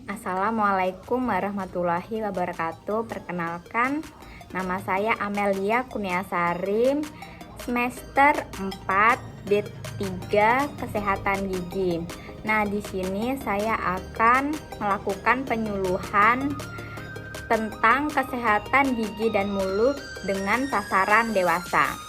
Assalamualaikum warahmatullahi wabarakatuh. Perkenalkan, nama saya Amelia Kurniasari, semester 4 D3 Kesehatan Gigi. Nah, di sini saya akan melakukan penyuluhan tentang kesehatan gigi dan mulut dengan sasaran dewasa.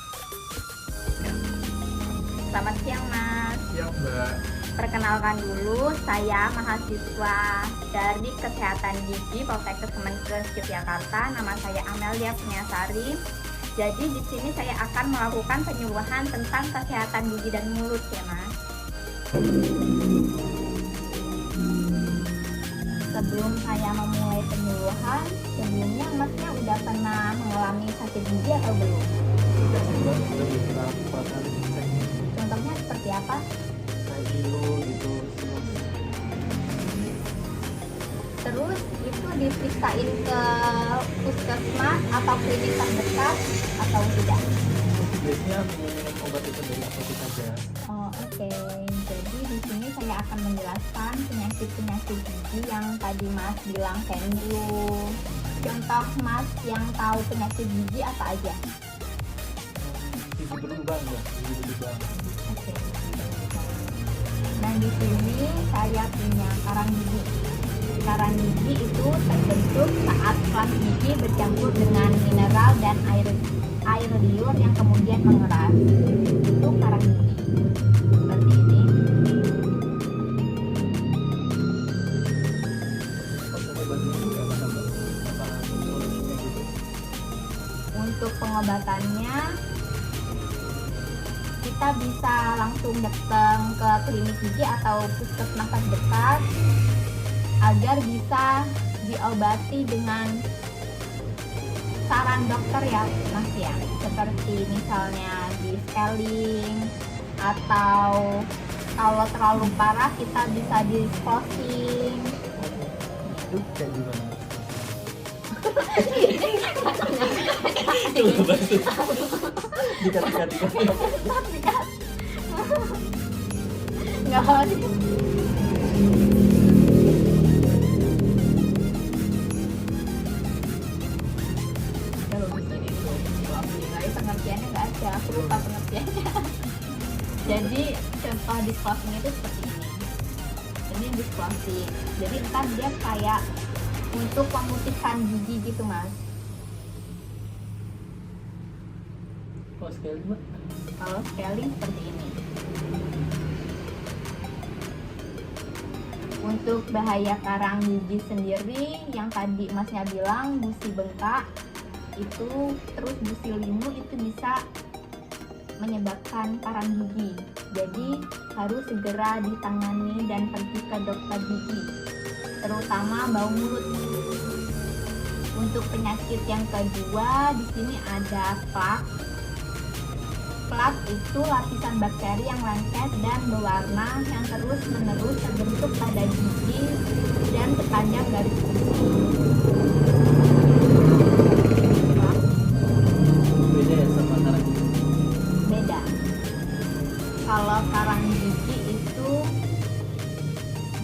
Selamat siang, Mas. Siap, Mbak. Perkenalkan dulu, saya mahasiswa dari Kesehatan Gigi Poltekkes Kemenkes Yogyakarta. Nama saya Amelia Kurniasari. Jadi di sini saya akan melakukan penyuluhan tentang kesehatan gigi dan mulut ya, Mas. Sebelum saya memulai penyuluhan, sebelumnya Masnya udah pernah mengalami sakit gigi atau belum? Sudah beberapa kali cek Contohnya seperti apa? kayak dulu gitu. Terus itu diperiksain ke puskesmas atau klinik terdekat atau tidak? Biasanya minum obat itu dari apotek saja. Oh, oke. Jadi di sini saya akan menjelaskan penyakit-penyakit gigi yang tadi Mas bilang kayak dulu. Contoh Mas yang tahu penyakit gigi apa aja? Gigi berlubang ya, gigi berlubang. Oke. Nah, di sini saya punya karang gigi. Karang gigi itu terbentuk saat plas gigi bercampur dengan mineral dan air liur yang kemudian mengeras. Itu karang gigi. Seperti ini. Untuk obat itu kayak mana, Mbak? Apa solusinya gitu? Untuk pengobatannya kita bisa langsung datang ke klinik gigi atau puskesmas terdekat agar bisa diobati dengan saran dokter ya, Mas ya. Seperti misalnya di scaling atau kalau terlalu parah kita bisa di flossing. Itu kayak gimana? Dikat. Nggak harus. Pengertiannya nggak ada, aku lupa pengertiannya. Jadi contoh disclosing itu seperti ini. Ini disclosing. Jadi ntar dia kayak untuk pemutihan gigi gitu, Mas. Kalau sekali, Mbak? Kalau scaling seperti ini. Untuk bahaya karang gigi sendiri yang tadi Masnya bilang gusi bengkak itu, terus gusi limu itu bisa menyebabkan karang gigi. Jadi harus segera ditangani dan pergi ke dokter gigi, terutama bau mulut. Untuk penyakit yang kedua di sini ada plak. Plak itu lapisan bakteri yang lengket dan berwarna yang terus-menerus terbentuk pada gigi dan sepanjang garis gusi. Beda ya sama karang gigi? Beda. Kalau karang gigi itu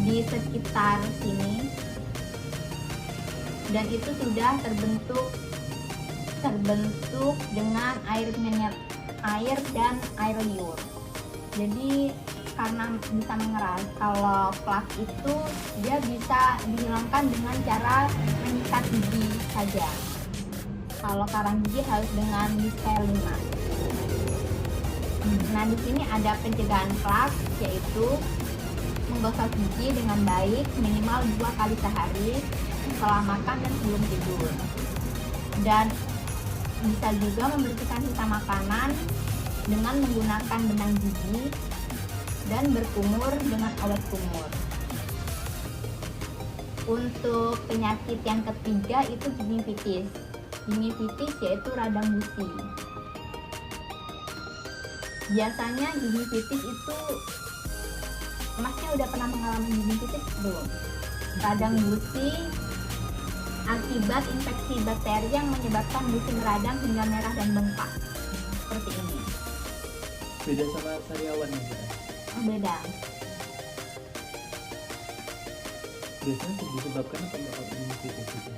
di sekitar sini dan itu sudah terbentuk dengan air dan air liur. Jadi karena bisa mengeras. Kalau plak itu dia bisa dihilangkan dengan cara menyikat gigi saja. Kalau karang gigi harus dengan di-scaling. Nah, di sini ada pencegahan plak, yaitu menggosok gigi dengan baik minimal 2 kali sehari setelah makan dan sebelum tidur. Dan bisa juga membersihkan sisa makanan dengan menggunakan benang gigi dan berkumur dengan obat kumur. Untuk penyakit yang ketiga itu gingivitis. Gingivitis yaitu radang gusi. Biasanya gingivitis itu, Masnya udah pernah mengalami gingivitis belum? Radang gusi akibat infeksi bakteri yang menyebabkan gusi meradang hingga merah dan bengkak. Seperti ini. Beda sama sariawan ya, Mbak? Beda. biasanya disebabkan apa Mbak kalau meningitis itu?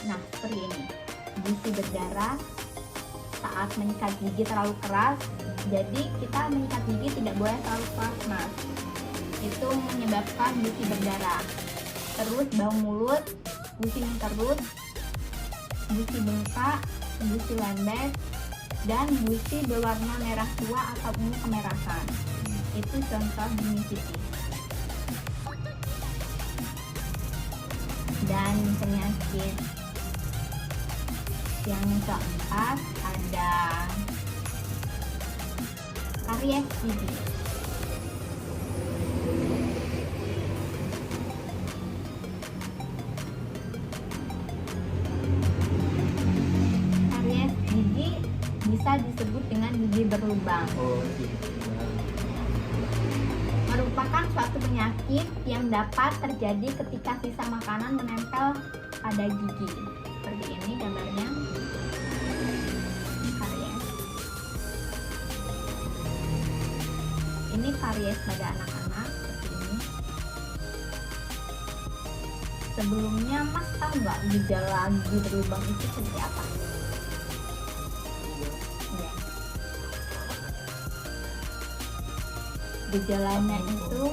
Nah, seperti ini. Gusi berdarah saat menyikat gigi terlalu keras. Jadi kita menyikat gigi tidak boleh terlalu keras, Mas. Itu menyebabkan gusi berdarah. Terus bau mulut, gusi mengkerut, gusi bengkak, gusi lembek, dan gusi berwarna merah tua atau ungu kemerahan. Itu contoh sinusitis. Dan penyakit yang keempat ada karies gigi. Karies gigi bisa disebut dengan gigi berlubang. Oh gitu. Merupakan suatu penyakit yang dapat terjadi ketika sisa makanan menempel pada gigi. Seperti ini gambarnya. Karies. Ini karies pada anak-anak seperti ini. Sebelumnya Mas tahu nggak gejala gigi berlubang itu seperti apa? Ya. Gejalanya itu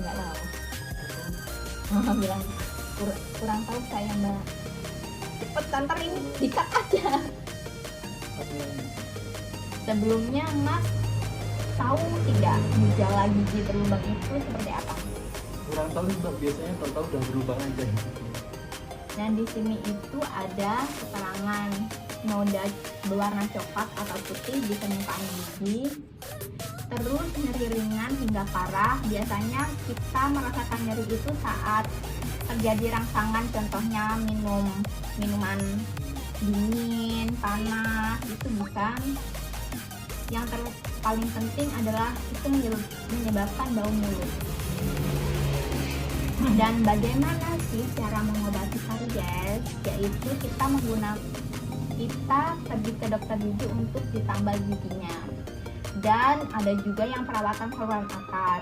nggak tahu. Mama bilang kurang tahu saya Mbak. Cepet kantor ini dikat aja. Sebelumnya Mas tahu tidak gejala gigi berlubang itu seperti apa? Kurang tahu Mbak, biasanya tahu udah berubah aja. Dan di sini itu ada keterangan noda berwarna coklat atau putih di permukaan gigi. Terus nyeri ringan hingga parah. Biasanya kita merasakan nyeri itu saat terjadi rangsangan, contohnya minum minuman dingin, panas, itu bukan. Yang paling penting adalah itu menyebabkan bau mulut. Dan bagaimana sih cara mengobati karies? Yaitu kita pergi ke dokter gigi untuk ditambal giginya. Dan ada juga yang perawatan saluran akar.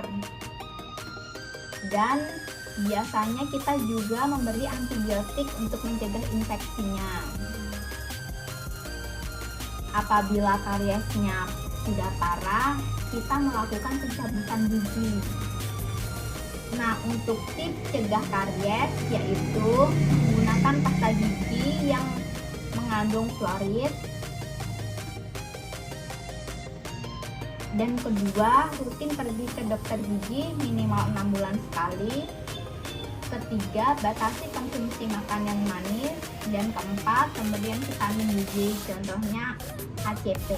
Dan biasanya kita juga memberi antibiotik untuk mencegah infeksinya. Apabila kariesnya sudah parah, kita melakukan pencabutan gigi. Nah, untuk tips cegah karies yaitu menggunakan pasta gigi yang mengandung fluorid. Dan kedua, rutin pergi ke dokter gigi minimal 6 bulan sekali. Ketiga, batasi konsumsi makan yang manis. Dan keempat, pemberian vitamin gigi, contohnya HCP.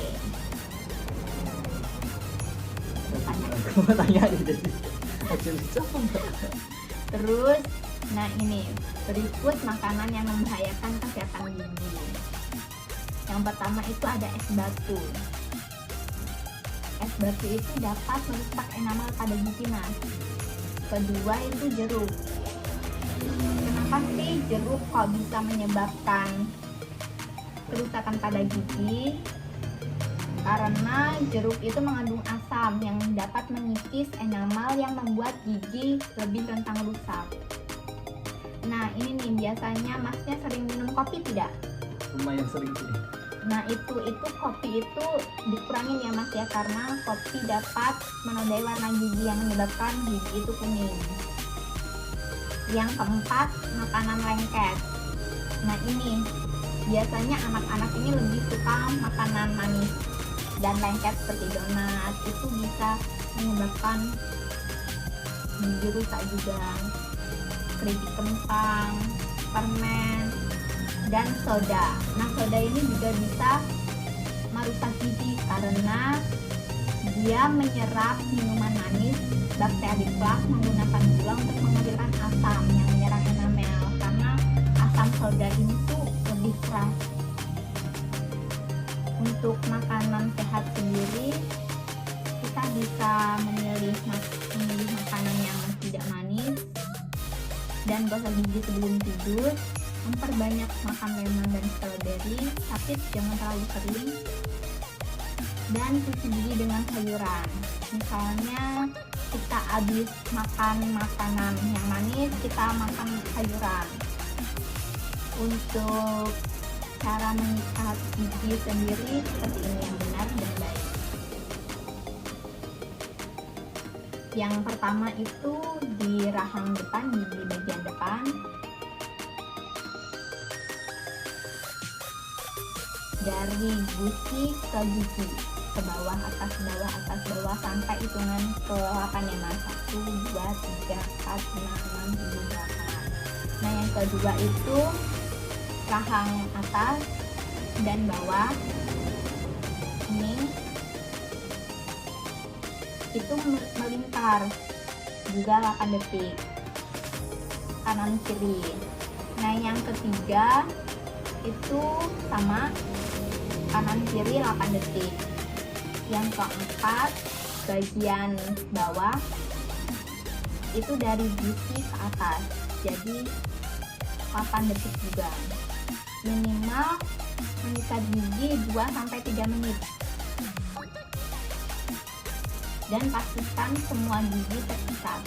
Tanya jadi Terus, nah ini berikut makanan yang membahayakan kesehatan gigi. Yang pertama itu ada es batu. Es batu itu dapat merusak enamel pada gigi, Mas. Kedua itu jeruk. Kenapa sih jeruk kok bisa menyebabkan kerusakan pada gigi? Karena jeruk itu mengandung asam yang dapat mengikis enamel yang membuat gigi lebih rentan rusak. Nah ini nih, biasanya Masnya sering minum kopi tidak? lumayan sering sih. Nah itu kopi itu dikurangin ya Mas ya, karena kopi dapat menodai warna gigi yang menyebabkan gigi itu kuning. Yang keempat, makanan lengket. Nah ini biasanya anak-anak ini lebih suka makanan manis dan lengket seperti donat, itu bisa menyebabkan gigi rusak juga. Keripik kentang, permen, dan soda. Nah soda ini juga bisa merusak gigi karena dia menyerap minuman manis. Bakteri plak menggunakan gula untuk menghasilkan asam yang menyerang enamel, karena asam soda ini tuh lebih keras. Untuk makanan sehat sendiri, kita bisa memilih makanan yang tidak manis dan gosok gigi sebelum tidur. Memperbanyak makan lemon dan stroberi, tapi jangan terlalu sering. Dan cuci gigi dengan sayuran, misalnya kita habis makan makanan yang manis, kita makan sayuran. Untuk cara mengikat gigi sendiri seperti ini yang benar dan baik. Yang pertama itu di rahang depan, gigi bagian depan. Dari gusi ke gigi, ke bawah, atas bawah sampai hitungan ke 8 ya mas. 1, 2, 3, 4, 5, 6, 7, 8. Nah yang kedua itu rahang atas dan bawah ini itu melingkar juga 8 detik kanan kiri. Nah yang ketiga itu sama kanan kiri 8 detik. Yang keempat bagian bawah itu dari gusi ke atas, jadi 8 detik juga. Minimal mengikat gigi 2-3 menit. Dan pastikan semua gigi terikat.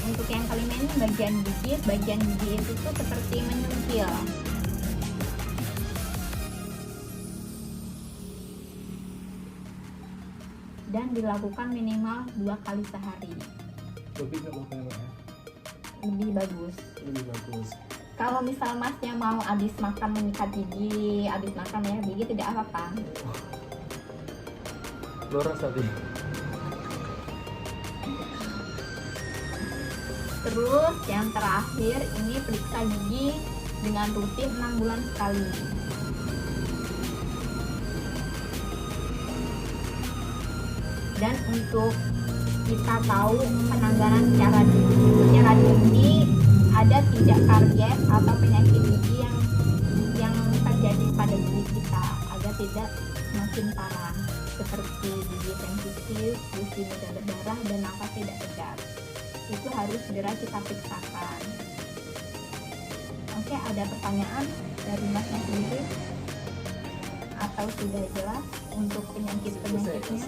Untuk yang kelima ini bagian gigi itu tuh seperti menyuntil. Dan dilakukan minimal 2 kali sehari. Lebih nggak apa-apa ya? Lebih bagus. Lebih bagus. Kalau misal masnya mau habis makan menyikat gigi, habis makan menyikat gigi tidak apa-apa. Loras tadi. Terus yang terakhir ini periksa gigi dengan rutin 6 bulan sekali. Dan untuk kita tahu penanganan secara dini ada tidak karies atau penyakit gigi yang terjadi pada gigi kita agar tidak semakin parah seperti gigi sensitif, gusi mudah berdarah dan nafas tidak segar. Itu harus segera kita periksakan. Oke, ada pertanyaan dari masnya sendiri atau sudah jelas untuk penyakit-penyakitnya?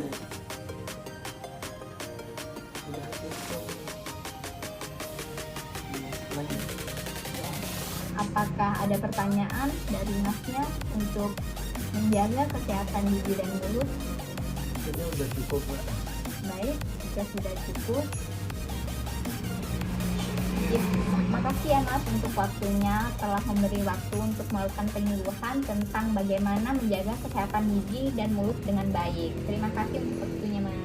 Apakah ada pertanyaan dari masnya untuk menjaga kesehatan gigi dan mulut? Ini udah cukup Mbak. Baik, jika sudah cukup. Makasih ya mas untuk waktunya, telah memberi waktu untuk melakukan penyuluhan tentang bagaimana menjaga kesehatan gigi dan mulut dengan baik. Terima kasih untuk waktunya mas.